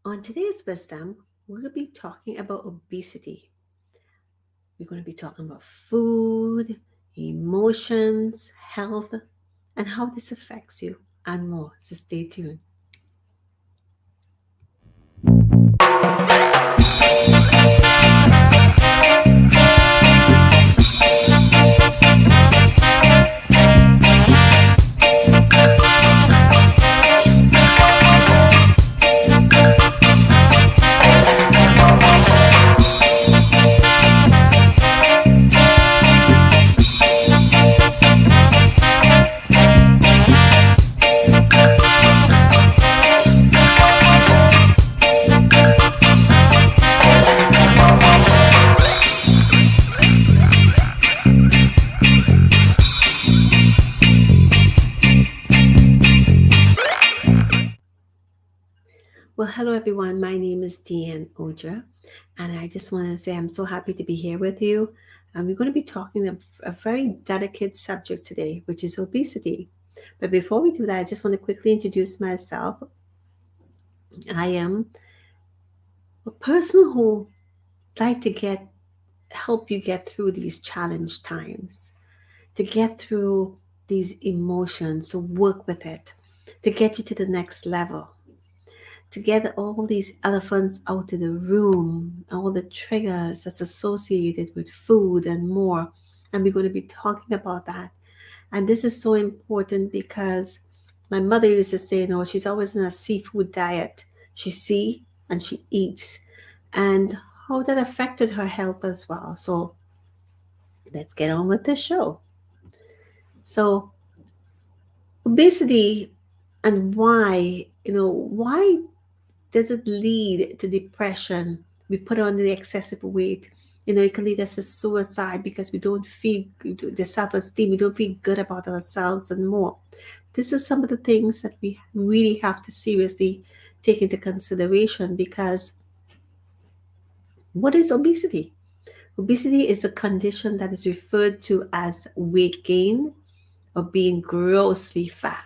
On today's wisdom, we'll be talking about obesity. We're going to be talking about food, emotions, health, and how this affects you, and more. So stay tuned. Well, hello everyone. My name is Deanne Oja, and I just want to say I'm so happy to be here with you. And we're going to be talking a very delicate subject today, which is obesity. But before we do that, I just want to quickly introduce myself. I am a person who like to get help you get through these challenge times, to get through these emotions, to work with it, to get you to the next level, to get all these elephants out of the room, all the triggers that's associated with food and more. And we're going to be talking about that. And this is so important because my mother used to say, she's always on a seafood diet. She see and she eats. And how that affected her health as well. So let's get on with the show. So obesity and why does it lead to depression? We put on the excessive weight. It can lead us to suicide because we don't feel the self-esteem. We don't feel good about ourselves and more. This is some of the things that we really have to seriously take into consideration because what is obesity? Obesity is a condition that is referred to as weight gain or being grossly fat.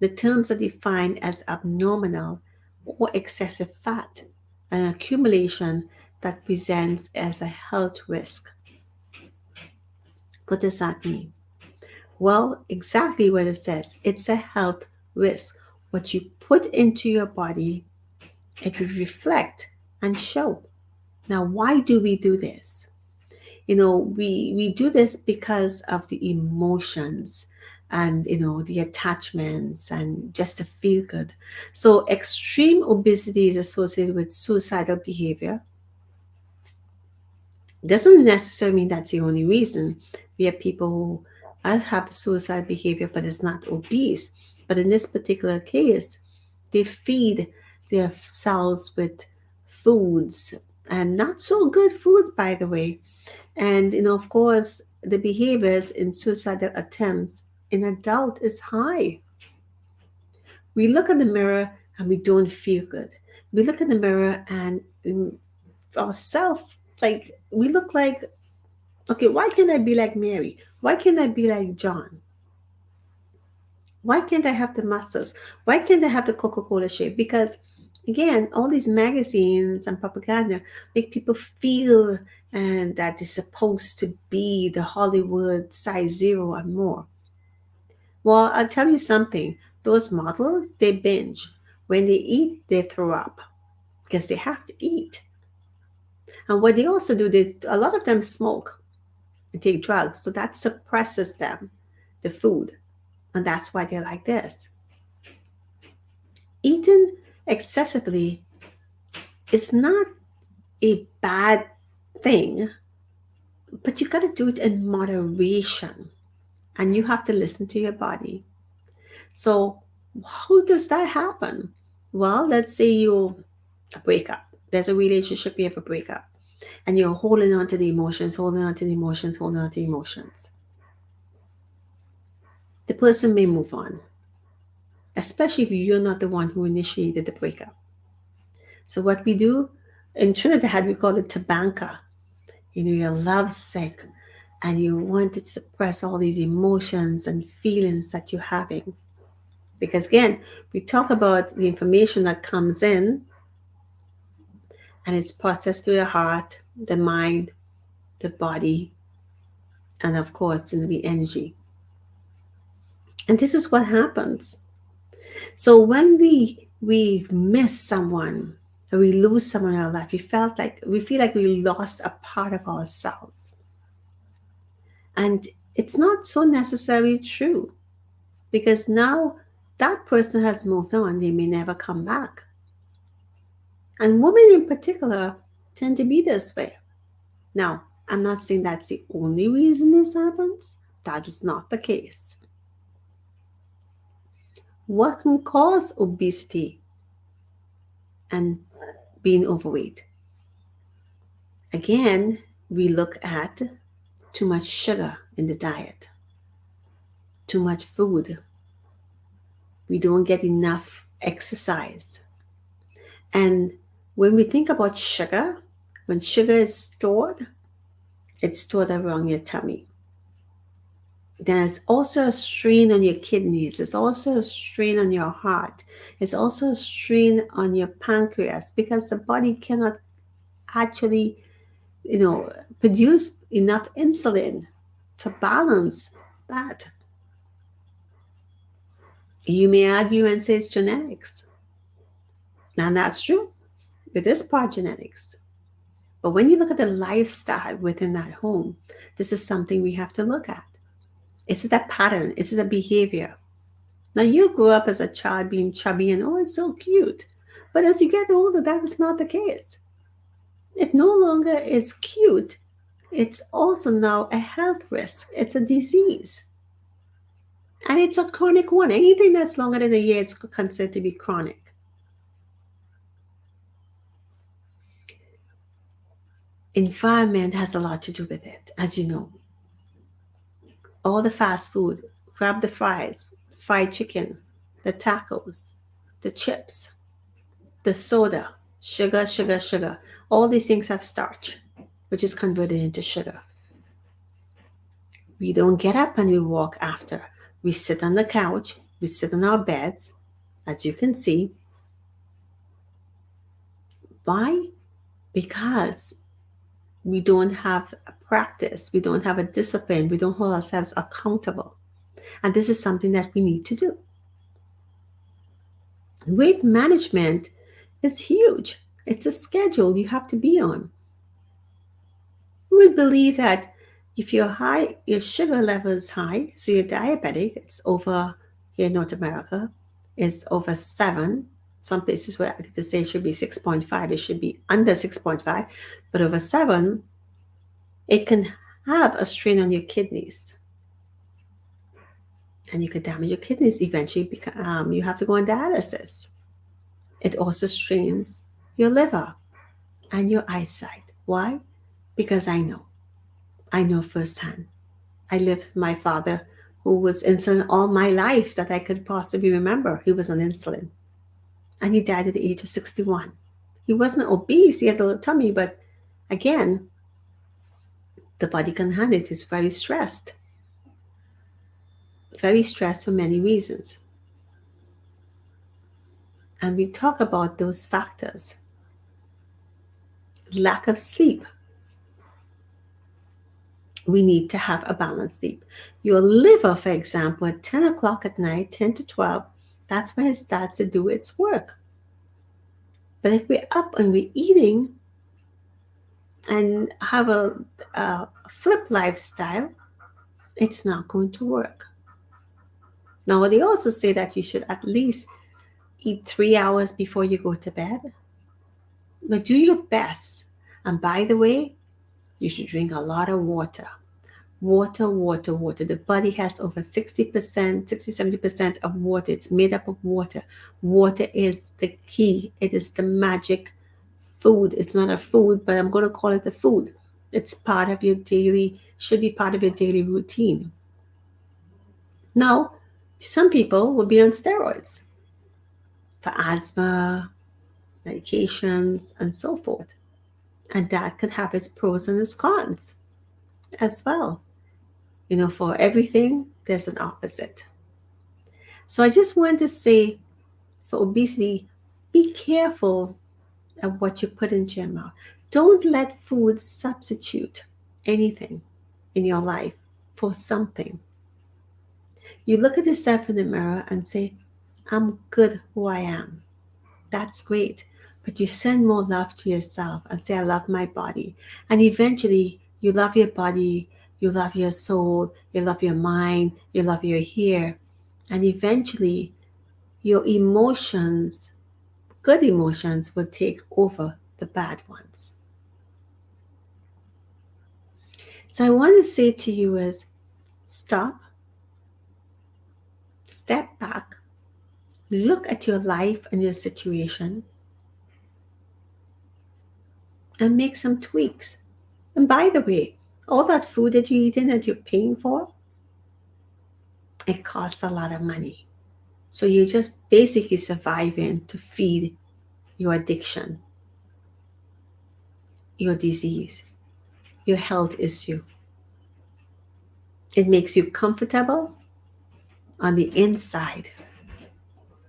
The terms are defined as abnormal or excessive fat, an accumulation that presents as a health risk. What does that mean? Well, exactly what it says. It's a health risk. What you put into your body, it will reflect and show. Now, why do we do this? We do this because of the emotions and the attachments and just to feel good. So extreme obesity is associated with suicidal behavior. Doesn't necessarily mean that's the only reason. We have people who have suicide behavior but is not obese. But in this particular case, they feed their cells with foods, and not so good foods, by the way. And of course, the behaviors in suicidal attempts in adult is high. We look in the mirror and we don't feel good. We look in the mirror and ourselves, like we look like, okay, why can't I be like Mary? Why can't I be like John? Why can't I have the muscles? Why can't I have the Coca-Cola shape? Because again, all these magazines and propaganda make people feel and that is supposed to be the Hollywood size zero and more. Well, I'll tell you something. Those models, they binge. When they eat, they throw up because they have to eat. And what they also do, a lot of them smoke and take drugs. So that suppresses them, the food. And that's why they're like this. Eating excessively is not a bad thing, but you got to do it in moderation and you have to listen to your body. So, how does that happen? Well, let's say you break up. There's a relationship, you have a breakup, and you're holding on to the emotions, holding on to the emotions, holding on to the emotions. The person may move on, especially if you're not the one who initiated the breakup. So, what we do in Trinidad, we call it tabanka. You're lovesick and you want to suppress all these emotions and feelings that you're having. Because again, we talk about the information that comes in and it's processed through the heart, the mind, the body, and of course, the energy. And this is what happens. So when we miss someone or we lose someone in our life, we feel like we lost a part of ourselves. And it's not so necessarily true because now that person has moved on, they may never come back. And women in particular tend to be this way. Now, I'm not saying that's the only reason this happens. That is not the case. What can cause obesity and being overweight? Again, we look at too much sugar in the diet, too much food. We don't get enough exercise. And when we think about sugar, when sugar is stored, it's stored around your tummy. Then it's also a strain on your kidneys. It's also a strain on your heart. It's also a strain on your pancreas because the body cannot actually, produce enough insulin to balance that. You may argue and say it's genetics. And that's true. It is part genetics. But when you look at the lifestyle within that home, this is something we have to look at. Is it a pattern? Is it a behavior? Now, you grew up as a child being chubby and, oh, it's so cute. But as you get older, that is not the case. It no longer is cute. It's also now a health risk. It's a disease. And it's a chronic one. Anything that's longer than a year, it's considered to be chronic. Environment has a lot to do with it, as you know. All the fast food, grab the fries, fried chicken, the tacos, the chips, the soda, sugar, sugar, sugar. All these things have starch, which is converted into sugar. We don't get up and we walk after. We sit on the couch, we sit on our beds, as you can see. Why? Because we don't have a practice, we don't have a discipline, we don't hold ourselves accountable. And this is something that we need to do. Weight management is huge. It's a schedule you have to be on. We believe that if you're high, your sugar level is high, so you're diabetic, it's over here in North America, is over 7. Some places where I could say it should be 6.5, it should be under 6.5, but over 7, it can have a strain on your kidneys. And you could damage your kidneys eventually because you have to go on dialysis. It also strains your liver and your eyesight. Why? Because I know firsthand. I lived with my father who was insulin all my life that I could possibly remember. He was on insulin. And he died at the age of 61. He wasn't obese, he had a little tummy, but again, the body can handle it. He's very stressed. Very stressed for many reasons. And we talk about those factors. Lack of sleep. We need to have a balanced sleep. Your liver, for example, at 10 o'clock at night, 10 to 12, that's when it starts to do its work. But if we're up and we're eating and have a flip lifestyle, it's not going to work. Now, they also say that you should at least eat 3 hours before you go to bed. But do your best. And by the way, you should drink a lot of water. Water, water, water. The body has over 60%, 60, 70% of water. It's made up of water. Water is the key. It is the magic food. It's not a food, but I'm going to call it a food. It's part of your daily, should be part of your daily routine. Now, some people will be on steroids for asthma, medications, and so forth. And that could have its pros and its cons as well. For everything, there's an opposite. So I just wanted to say for obesity, be careful of what you put into your mouth. Don't let food substitute anything in your life for something. You look at yourself in the mirror and say, I'm good who I am. That's great. But you send more love to yourself and say, I love my body. And eventually, you love your body, you love your soul, you love your mind, you love your hair. And eventually, your emotions, good emotions, will take over the bad ones. So I want to say to you is stop, step back, look at your life and your situation, and make some tweaks. And by the way, all that food that you're eating that you're paying for, it costs a lot of money. So you're just basically surviving to feed your addiction, your disease, your health issue. It makes you comfortable on the inside.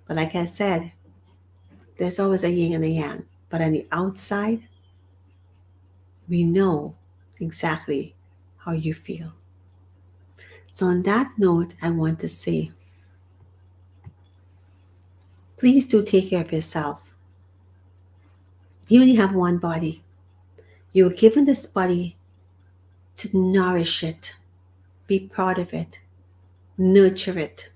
But like I said, there's always a yin and a yang. But on the outside, we know exactly how you feel. So, on that note, I want to say please do take care of yourself. You only have one body. You were given this body to nourish it, be proud of it, nurture it.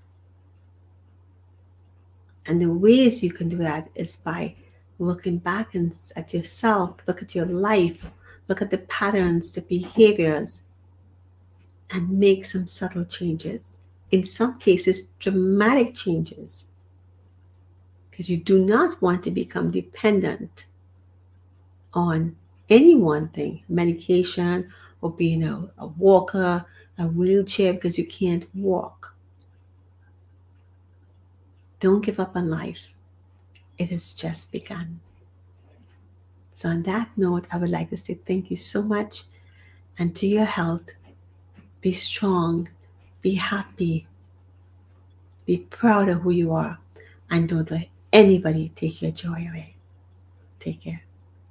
And the ways you can do that is by looking back at yourself, look at your life, look at the patterns, the behaviors, and make some subtle changes. In some cases, dramatic changes, because you do not want to become dependent on any one thing, medication, or being a walker, a wheelchair because you can't walk. Don't give up on life. It has just begun. So, on that note, I would like to say thank you so much. And to your health, be strong, be happy, be proud of who you are, and don't let anybody take your joy away. Take care.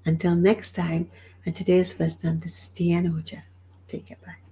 Until next time, and today's wisdom, this is Deanna Oja. Take care. Bye.